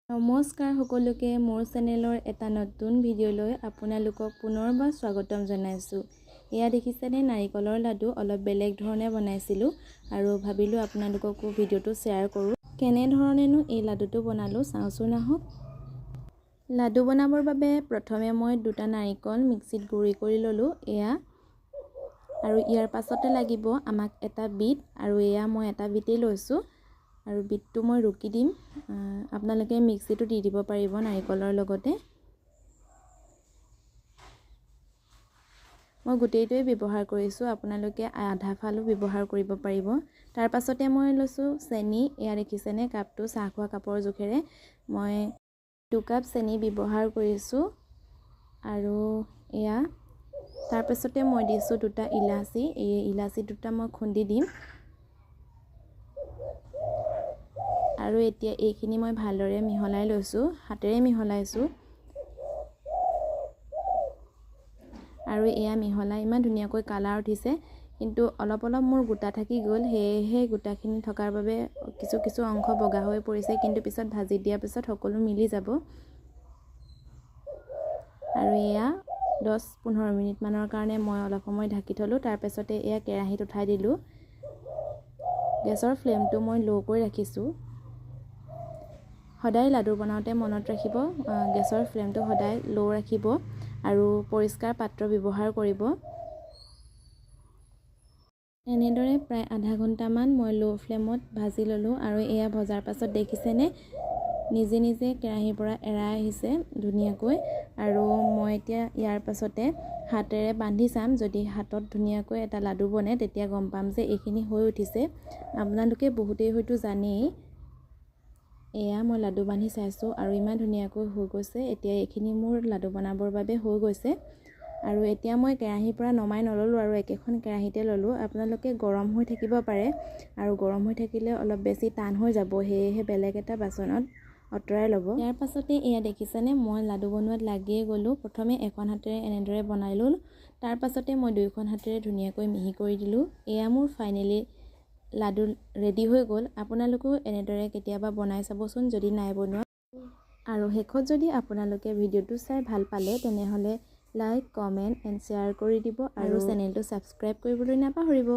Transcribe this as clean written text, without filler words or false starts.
নমস্কাৰ সকলোকে মোৰ চেনেলৰ এটা নতুন ভিডিঅ'লৈ আপোনালোকক পুনৰবাৰ স্বাগতম জনাইছোঁ। এয়া দেখিছেনে নাৰিকলৰ লাডু অলপ বেলেগ ধৰণে বনাইছিলোঁ আৰু ভাবিলোঁ আপোনালোককো ভিডিঅ'টো শ্বেয়াৰ কৰোঁ। কেনে ধৰণেনো এই লাডুটো বনালোঁ চাওঁচোন আহক। লাডু বনাবৰ বাবে প্ৰথমে মই দুটা নাৰিকল মিক্সিত গুড়ি কৰি ল'লোঁ এয়া, আৰু ইয়াৰ পাছতে লাগিব আমাক এটা বিট, আৰু এয়া মই এটা বিটেই লৈছোঁ আৰু বিটটো মই ৰুকি দিম। আপোনালোকে মিক্সিটো দি দিব পাৰিব নাৰিকলৰ লগতে। মই গোটেইটোৱে ব্যৱহাৰ কৰিছোঁ, আপোনালোকে আধা ফালো ব্যৱহাৰ কৰিব পাৰিব। তাৰ পাছতে মই লৈছোঁ চেনি। এয়া দেখিছেনে কাপটো, চাহ খোৱা কাপৰ জোখেৰে মই 2 কাপ চেনি ব্যৱহাৰ কৰিছোঁ। আৰু এয়া তাৰ পাছতে মই দিছোঁ দুটা ইলাচি। এই ইলাচি দুটা মই খুন্দি দিম। আৰু এতিয়া এইখিনি মই ভালদৰে মিহলাই লৈছোঁ, হাতেৰে মিহলাইছোঁ। আৰু এয়া মিহলাই ইমান ধুনীয়াকৈ কালাৰ উঠিছে, কিন্তু অলপ অলপ মোৰ গোটা থাকি গ'ল, সেয়েহে গোটাখিনি থকাৰ বাবে কিছু অংশ বগা হৈ পৰিছে, কিন্তু পিছত ভাজি দিয়াৰ পিছত সকলো মিলি যাব। আৰু এয়া 10-15 মিনিটমানৰ কাৰণে মই অলপ সময় ঢাকি থলোঁ। তাৰপাছতে এয়া কেৰাহীত উঠাই দিলোঁ। গেছৰ ফ্লেমটো মই ল' কৰি ৰাখিছোঁ। সদায় লাডু বনাওঁতে মনত ৰাখিব, গেছৰ ফ্লেমটো সদায় ল' ৰাখিব আৰু পৰিষ্কাৰ পাত্ৰ ব্যৱহাৰ কৰিব। এনেদৰে প্ৰায় আধা ঘণ্টামান মই ল' ফ্লেমত ভাজি ল'লোঁ, আৰু এয়া ভজাৰ পাছত দেখিছেনে নিজে নিজে কেৰাহীৰ পৰা এৰাই আহিছে ধুনীয়াকৈ। আৰু মই এতিয়া ইয়াৰ পাছতে হাতেৰে বান্ধি চাম, যদি হাতত ধুনীয়াকৈ এটা লাডু বনে তেতিয়া গম পাম যে এইখিনি হৈ উঠিছে। আপোনালোকে বহুতেই হয়তো জানেই। এয়া মই লাডু বান্ধি চাইছোঁ আৰু ইমান ধুনীয়াকৈ হৈ গৈছে। এতিয়া এইখিনি মোৰ লাডু বনাবৰ বাবে হৈ গৈছে। আৰু এতিয়া মই কেৰাহীৰ পৰা নমাই নল'লোঁ আৰু একেখন কেৰাহীতে ল'লোঁ। আপোনালোকে গৰম হৈ থাকিব পাৰে, আৰু গৰম হৈ থাকিলে অলপ বেছি টান হৈ যাব, সেয়েহে বেলেগ এটা বাচনত আঁতৰাই ল'ব। ইয়াৰ পাছতে এয়া দেখিছেনে মই লাডু বনোৱাত লাগিয়ে গ'লোঁ। প্ৰথমে এখন হাতেৰে এনেদৰে বনাই ল'লোঁ, তাৰ পাছতে মই দুয়োখন হাতেৰে ধুনীয়াকৈ মিহি কৰি দিলোঁ। এয়া মোৰ ফাইনেলি লাডু ৰেডি হৈ গ'ল। আপোনালোকেও এনেদৰে কেতিয়াবা বনাই চাবচোন যদি নাই বনোৱা। আৰু শেষত যদি আপোনালোকে ভিডিঅ'টো চাই ভাল পালে তেনেহ'লে লাইক, কমেণ্ট এণ্ড শ্বেয়াৰ কৰি দিব, আৰু চেনেলটো ছাবস্ক্ৰাইব কৰিবলৈ নাপাহৰিব।